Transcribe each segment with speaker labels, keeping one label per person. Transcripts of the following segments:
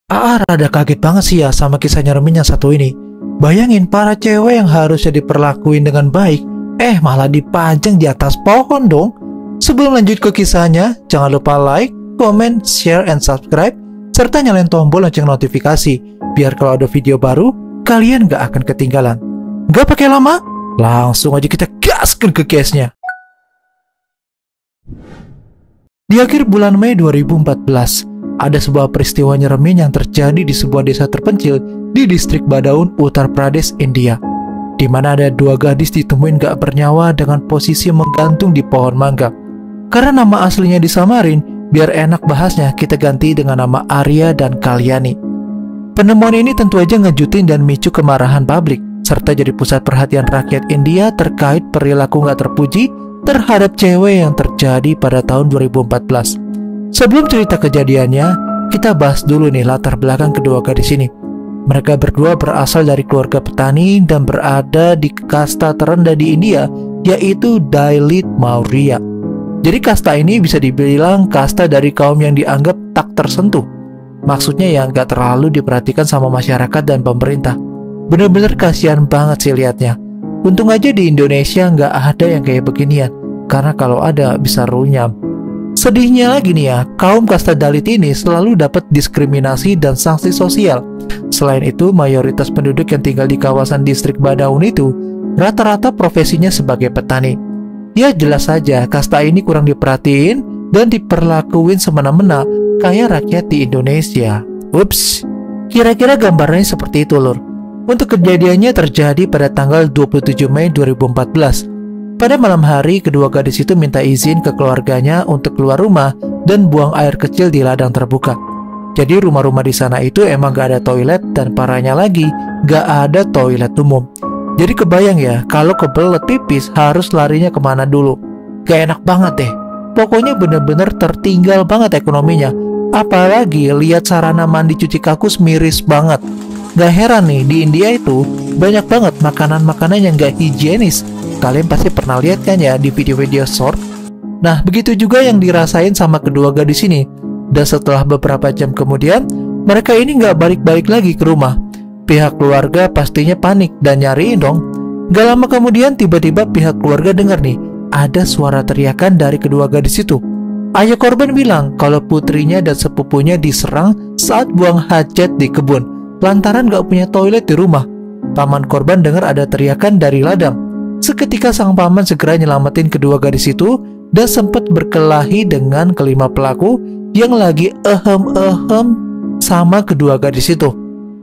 Speaker 1: Rada kaget banget sih ya sama kisahnya Remin yang satu ini. Bayangin para cewek yang harusnya diperlakuin dengan baik, malah dipajang di atas pohon dong. Sebelum lanjut ke kisahnya, jangan lupa like, comment, share, and subscribe, serta nyalain tombol lonceng notifikasi, biar kalau ada video baru, kalian gak akan ketinggalan. Gak pakai lama, langsung aja kita gaskan ke case-nya. Di akhir bulan Mei 2014, ada sebuah peristiwa nyeremin yang terjadi di sebuah desa terpencil di distrik Badaun, Uttar Pradesh, India, di mana ada dua gadis ditemuin gak bernyawa dengan posisi menggantung di pohon mangga. Karena nama aslinya disamarin, biar enak bahasnya kita ganti dengan nama Arya dan Kalyani. Penemuan ini tentu aja ngejutin dan micu kemarahan publik, serta jadi pusat perhatian rakyat India terkait perilaku gak terpuji terhadap cewek yang terjadi pada tahun 2014. Sebelum cerita kejadiannya, kita bahas dulu nih latar belakang kedua gadis ini. Mereka berdua berasal dari keluarga petani dan berada di kasta terendah di India, yaitu Dalit Maurya. Jadi kasta ini bisa dibilang kasta dari kaum yang dianggap tak tersentuh. Maksudnya yang gak terlalu diperhatikan sama masyarakat dan pemerintah. Bener-bener kasihan banget sih liatnya. Untung aja di Indonesia gak ada yang kayak beginian, karena kalau ada bisa runyam. Sedihnya lagi nih ya, kaum kasta Dalit ini selalu dapat diskriminasi dan sanksi sosial. Selain itu, mayoritas penduduk yang tinggal di kawasan distrik Badaun itu rata-rata profesinya sebagai petani. Ya jelas saja, kasta ini kurang diperhatiin dan diperlakuin semena-mena kayak rakyat di Indonesia. Ups, kira-kira gambarnya seperti itu lur. Untuk kejadiannya terjadi pada tanggal 27 Mei 2014. Pada malam hari, kedua gadis itu minta izin ke keluarganya untuk keluar rumah dan buang air kecil di ladang terbuka. Jadi rumah-rumah di sana itu emang gak ada toilet dan parahnya lagi gak ada toilet umum. Jadi kebayang ya, kalau kebelet pipis harus larinya kemana dulu. Gak enak banget deh. Pokoknya bener-bener tertinggal banget ekonominya. Apalagi lihat sarana mandi cuci kakus miris banget. Gak heran nih, di India itu banyak banget makanan-makanan yang gak higienis. Kalian pasti pernah lihat kan ya di video-video short. Nah, begitu juga yang dirasain sama kedua gadis ini. Dan setelah beberapa jam kemudian, mereka ini nggak balik-balik lagi ke rumah. Pihak keluarga pastinya panik dan nyariin dong. Gak lama kemudian tiba-tiba pihak keluarga dengar nih, ada suara teriakan dari kedua gadis itu. Ayah korban bilang kalau putrinya dan sepupunya diserang saat buang hajat di kebun, lantaran gak punya toilet di rumah. Paman korban dengar ada teriakan dari ladang. Seketika sang paman segera nyelamatin kedua gadis itu dan sempat berkelahi dengan kelima pelaku yang lagi ehem-ehem sama kedua gadis itu.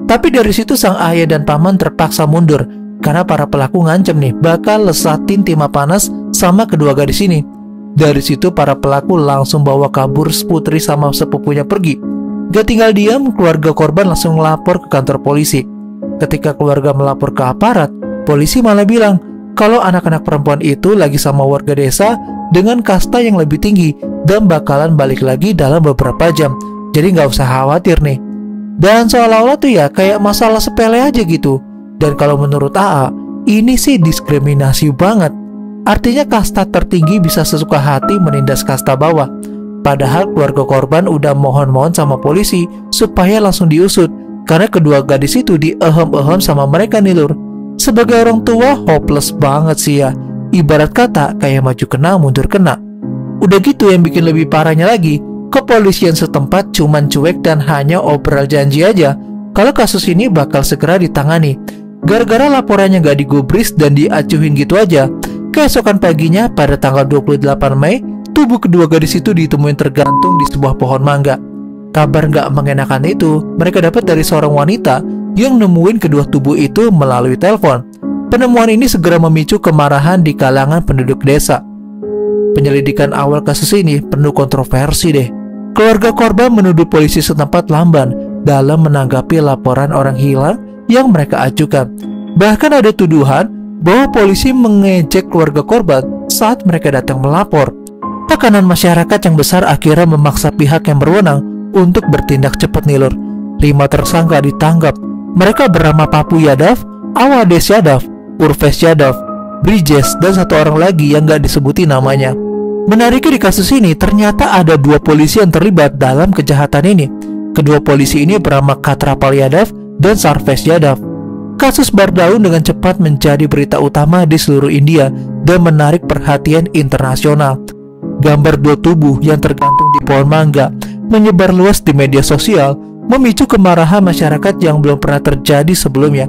Speaker 1: Tapi dari situ sang ayah dan paman terpaksa mundur karena para pelaku ngancem nih bakal lesatin timah panas sama kedua gadis ini. Dari situ para pelaku langsung bawa kabur putri sama sepupunya pergi. Gak tinggal diam, keluarga korban langsung melapor ke kantor polisi. Ketika keluarga melapor ke aparat, polisi malah bilang kalau anak-anak perempuan itu lagi sama warga desa dengan kasta yang lebih tinggi dan bakalan balik lagi dalam beberapa jam. Jadi nggak usah khawatir nih. Dan seolah-olah tuh ya kayak masalah sepele aja gitu. Dan kalau menurut AA, ini sih diskriminasi banget. Artinya kasta tertinggi bisa sesuka hati menindas kasta bawah. Padahal keluarga korban udah mohon-mohon sama polisi supaya langsung diusut. Karena kedua gadis itu diehem-ehem sama mereka nih lur. Sebagai orang tua hopeless banget sih ya. Ibarat kata kayak maju kena mundur kena. Udah gitu yang bikin lebih parahnya lagi, kepolisian setempat cuman cuek dan hanya obrol janji aja kalau kasus ini bakal segera ditangani. Gara-gara laporannya gak digubris dan diacuhin gitu aja, keesokan paginya pada tanggal 28 Mei, tubuh kedua gadis itu ditemuin tergantung di sebuah pohon mangga. Kabar gak mengenakan itu mereka dapat dari seorang wanita yang nemuin kedua tubuh itu melalui telepon. Penemuan ini segera memicu kemarahan di kalangan penduduk desa. Penyelidikan awal kasus ini penuh kontroversi deh. Keluarga korban menuduh polisi setempat lamban dalam menanggapi laporan orang hilang yang mereka ajukan. Bahkan ada tuduhan bahwa polisi mengejek keluarga korban saat mereka datang melapor. Tekanan masyarakat yang besar akhirnya memaksa pihak yang berwenang untuk bertindak cepat nih lur. 5 tersangka ditangkap. Mereka bernama Papu Yadav, Awades Yadav, Urves Yadav, Brijes, dan satu orang lagi yang gak disebutin namanya. Menariknya di kasus ini ternyata ada 2 polisi yang terlibat dalam kejahatan ini. Kedua polisi ini bernama Khatrapal Yadav dan Sarvesh Yadav. Kasus Bardaun dengan cepat menjadi berita utama di seluruh India dan menarik perhatian internasional. Gambar dua tubuh yang tergantung di pohon mangga menyebar luas di media sosial, memicu kemarahan masyarakat yang belum pernah terjadi sebelumnya.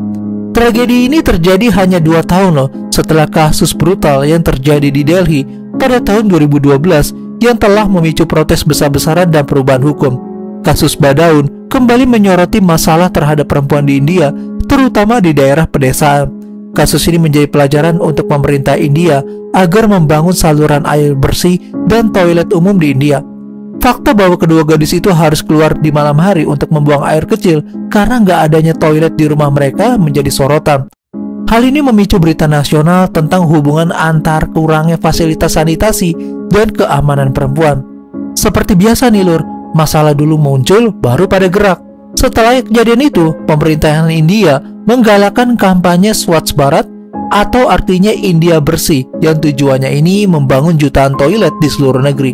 Speaker 1: Tragedi ini terjadi hanya 2 tahun loh setelah kasus brutal yang terjadi di Delhi pada tahun 2012 yang telah memicu protes besar-besaran dan perubahan hukum. Kasus Bardaun kembali menyoroti masalah terhadap perempuan di India, terutama di daerah pedesaan. Kasus ini menjadi pelajaran untuk pemerintah India agar membangun saluran air bersih dan toilet umum di India. Fakta bahwa kedua gadis itu harus keluar di malam hari untuk membuang air kecil karena nggak adanya toilet di rumah mereka menjadi sorotan. Hal ini memicu berita nasional tentang hubungan antar kurangnya fasilitas sanitasi dan keamanan perempuan. Seperti biasa nih Lur, masalah dulu muncul baru pada gerak. Setelah kejadian itu, pemerintahan India menggalakkan kampanye Swachh Bharat atau artinya India bersih yang tujuannya ini membangun jutaan toilet di seluruh negeri.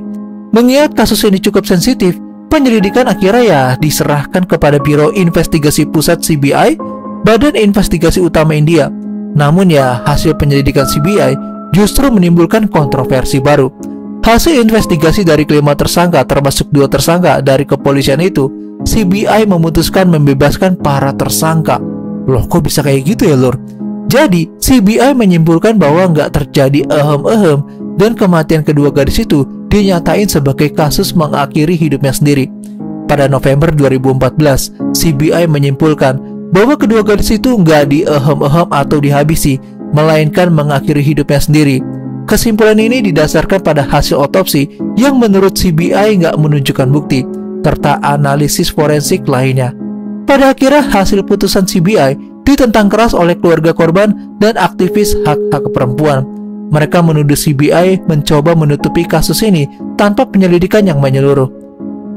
Speaker 1: Mengingat kasus ini cukup sensitif, penyelidikan akhirnya ya diserahkan kepada Biro Investigasi Pusat CBI, Badan Investigasi Utama India. Namun ya, hasil penyelidikan CBI justru menimbulkan kontroversi baru. Hasil investigasi dari kelima tersangka, termasuk 2 tersangka dari kepolisian itu, CBI memutuskan membebaskan para tersangka. Loh, kok bisa kayak gitu ya Lur? Jadi, CBI menyimpulkan bahwa nggak terjadi ehem-ehem dan kematian kedua gadis itu dinyatain sebagai kasus mengakhiri hidupnya sendiri. Pada November 2014, CBI menyimpulkan bahwa kedua gadis itu nggak diehem-ehem atau dihabisi, melainkan mengakhiri hidupnya sendiri. Kesimpulan ini didasarkan pada hasil otopsi yang menurut CBI nggak menunjukkan bukti, serta analisis forensik lainnya. Pada akhirnya hasil putusan CBI ditentang keras oleh keluarga korban dan aktivis hak-hak perempuan. Mereka menuduh CBI mencoba menutupi kasus ini tanpa penyelidikan yang menyeluruh.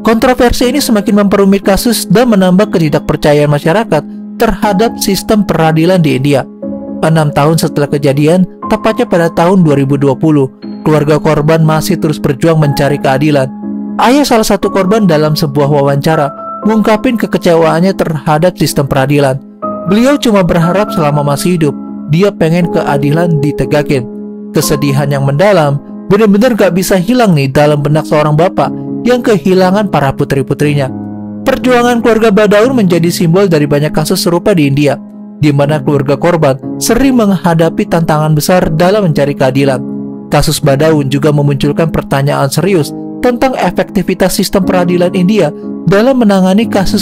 Speaker 1: Kontroversi ini semakin memperumit kasus dan menambah ketidakpercayaan masyarakat terhadap sistem peradilan di India. 6 tahun setelah kejadian, tepatnya pada tahun 2020, keluarga korban masih terus berjuang mencari keadilan. Ayah salah satu korban dalam sebuah wawancara mengungkapkan kekecewaannya terhadap sistem peradilan. Beliau cuma berharap selama masih hidup, dia pengen keadilan ditegakin. Kesedihan yang mendalam benar-benar gak bisa hilang nih dalam benak seorang bapak yang kehilangan para putri-putrinya. Perjuangan keluarga Bardaun menjadi simbol dari banyak kasus serupa di India, di mana keluarga korban sering menghadapi tantangan besar dalam mencari keadilan. Kasus Bardaun juga memunculkan pertanyaan serius tentang efektivitas sistem peradilan India dalam menangani kasus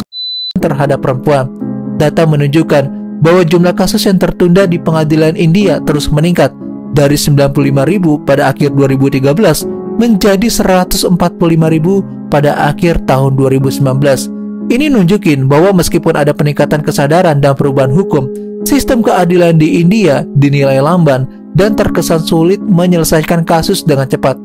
Speaker 1: terhadap perempuan. Data menunjukkan bahwa jumlah kasus yang tertunda di pengadilan India terus meningkat dari 95.000 pada akhir 2013 menjadi 145.000 pada akhir tahun 2019. Ini nunjukin bahwa meskipun ada peningkatan kesadaran dan perubahan hukum, sistem keadilan di India dinilai lamban dan terkesan sulit menyelesaikan kasus dengan cepat.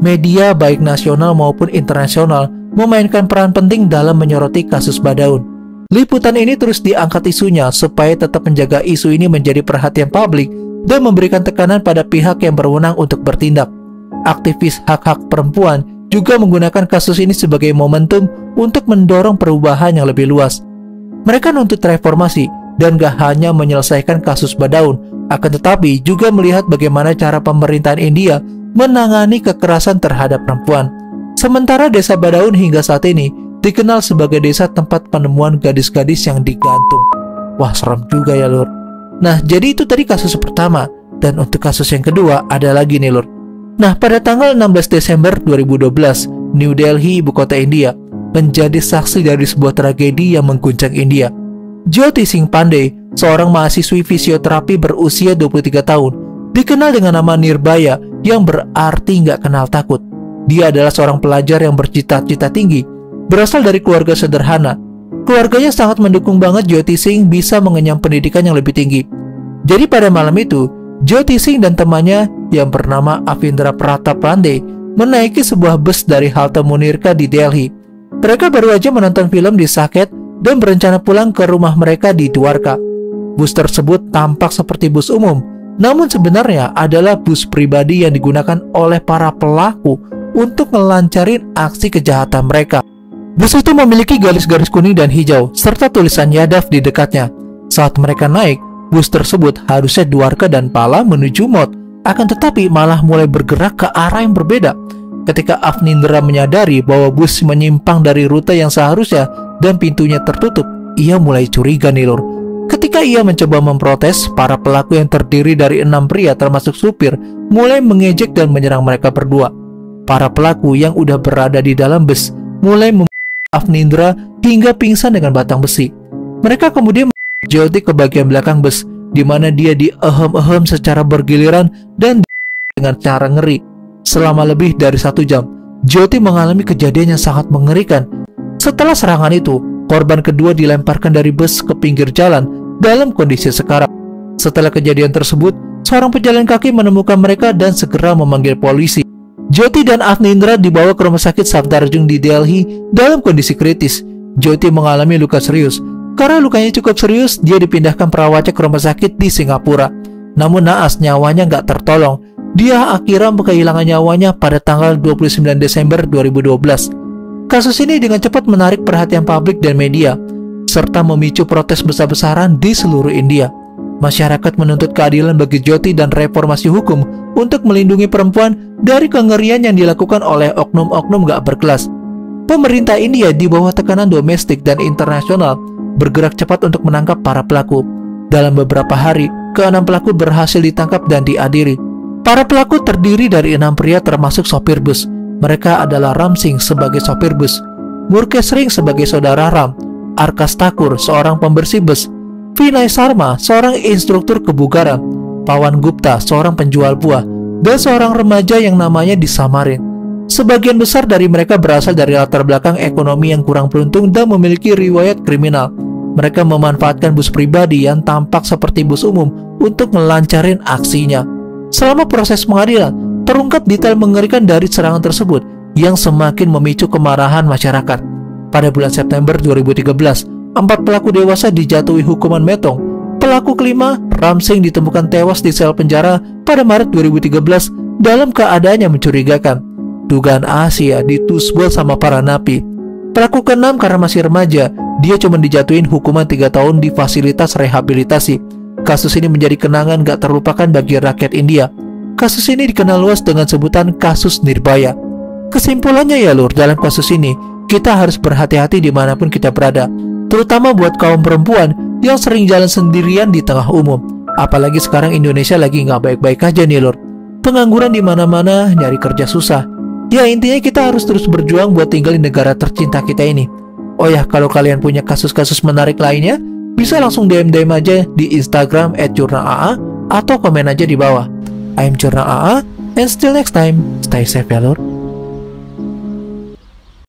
Speaker 1: Media baik nasional maupun internasional memainkan peran penting dalam menyoroti kasus Bardaun. Liputan ini terus diangkat isunya supaya tetap menjaga isu ini menjadi perhatian publik dan memberikan tekanan pada pihak yang berwenang untuk bertindak. Aktivis hak-hak perempuan juga menggunakan kasus ini sebagai momentum untuk mendorong perubahan yang lebih luas. Mereka nuntut reformasi dan gak hanya menyelesaikan kasus Bardaun, akan tetapi juga melihat bagaimana cara pemerintahan India menangani kekerasan terhadap perempuan. Sementara desa Bardaun hingga saat ini dikenal sebagai desa tempat penemuan gadis-gadis yang digantung. Wah, serem juga ya Lur. Nah, jadi itu tadi kasus pertama. Dan untuk kasus yang kedua ada lagi nih Lur. Nah, pada tanggal 16 Desember 2012, New Delhi, ibu kota India, menjadi saksi dari sebuah tragedi yang mengguncang India. Jyoti Singh Pandey, seorang mahasiswi fisioterapi berusia 23 tahun, dikenal dengan nama Nirbaya yang berarti nggak kenal takut. Dia adalah seorang pelajar yang bercita-cita tinggi, berasal dari keluarga sederhana. Keluarganya sangat mendukung banget Jyoti Singh bisa mengenyam pendidikan yang lebih tinggi. Jadi pada malam itu, Jyoti Singh dan temannya yang bernama Avindra Pratap Pandey menaiki sebuah bus dari halte Munirka di Delhi. Mereka baru aja menonton film di Saket dan berencana pulang ke rumah mereka di Dwarka. Bus tersebut tampak seperti bus umum, namun sebenarnya adalah bus pribadi yang digunakan oleh para pelaku untuk melancarin aksi kejahatan mereka. Bus itu memiliki garis-garis kuning dan hijau, serta tulisan Yadav di dekatnya. Saat mereka naik, bus tersebut harusnya Dwarka dan Pala menuju Maut, akan tetapi malah mulai bergerak ke arah yang berbeda. Ketika Avnindra menyadari bahwa bus menyimpang dari rute yang seharusnya dan pintunya tertutup, ia mulai curiga nih lur. Ketika ia mencoba memprotes, para pelaku yang terdiri dari 6 pria termasuk supir mulai mengejek dan menyerang mereka berdua. Para pelaku yang udah berada di dalam bus mulai Avnindra hingga pingsan dengan batang besi. Mereka kemudian Jyoti ke bagian belakang bus, di mana dia diehem-ehem secara bergiliran dan dengan cara ngeri. Selama lebih dari 1 jam, Jyoti mengalami kejadian yang sangat mengerikan. Setelah serangan itu, korban kedua dilemparkan dari bus ke pinggir jalan dalam kondisi sekarat. Setelah kejadian tersebut, seorang pejalan kaki menemukan mereka dan segera memanggil polisi. Jyoti dan Avnindra dibawa ke rumah sakit Safdarjung di Delhi dalam kondisi kritis. Jyoti mengalami luka serius. Karena lukanya cukup serius, dia dipindahkan perawatnya ke rumah sakit di Singapura. Namun naas nyawanya nggak tertolong. Dia akhirnya kehilangan nyawanya pada tanggal 29 Desember 2012. Kasus ini dengan cepat menarik perhatian publik dan media, serta memicu protes besar-besaran di seluruh India. Masyarakat menuntut keadilan bagi Jyoti dan reformasi hukum untuk melindungi perempuan dari kengerian yang dilakukan oleh oknum-oknum gak berkelas. Pemerintah India di bawah tekanan domestik dan internasional bergerak cepat untuk menangkap para pelaku. Dalam beberapa hari, ke-6 pelaku berhasil ditangkap dan diadili. Para pelaku terdiri dari 6 pria termasuk sopir bus. Mereka adalah Ram Singh sebagai sopir bus, Murkesh Singh sebagai saudara Ram, Arkas Thakur seorang pembersih bus, Vinay Sharma seorang instruktur kebugaran, Pawan Gupta seorang penjual buah, dan seorang remaja yang namanya disamarin. Sebagian besar dari mereka berasal dari latar belakang ekonomi yang kurang beruntung dan memiliki riwayat kriminal. Mereka memanfaatkan bus pribadi yang tampak seperti bus umum untuk melancarin aksinya. Selama proses pengadilan, terungkap detail mengerikan dari serangan tersebut yang semakin memicu kemarahan masyarakat. Pada bulan September 2013, 4 pelaku dewasa dijatuhi hukuman metong. Pelaku kelima, Ram Singh, ditemukan tewas di sel penjara pada Maret 2013 dalam keadaan yang mencurigakan. Dugaan Asia ditusbol sama para napi. Pelaku keenam karena masih remaja, dia cuma dijatuhin hukuman 3 tahun di fasilitas rehabilitasi. Kasus ini menjadi kenangan gak terlupakan bagi rakyat India. Kasus ini dikenal luas dengan sebutan kasus Nirbhaya. Kesimpulannya ya lur, dalam kasus ini kita harus berhati-hati dimanapun kita berada, terutama buat kaum perempuan yang sering jalan sendirian di tengah umum. Apalagi sekarang Indonesia lagi nggak baik-baik aja nih lur. Pengangguran di mana-mana, nyari kerja susah. Ya intinya kita harus terus berjuang buat tinggal di negara tercinta kita ini. Oh ya, kalau kalian punya kasus-kasus menarik lainnya, bisa langsung DM aja di Instagram @jurnalaa atau komen aja di bawah. I'm Jurnal AA, and still next time, stay safe ya lur.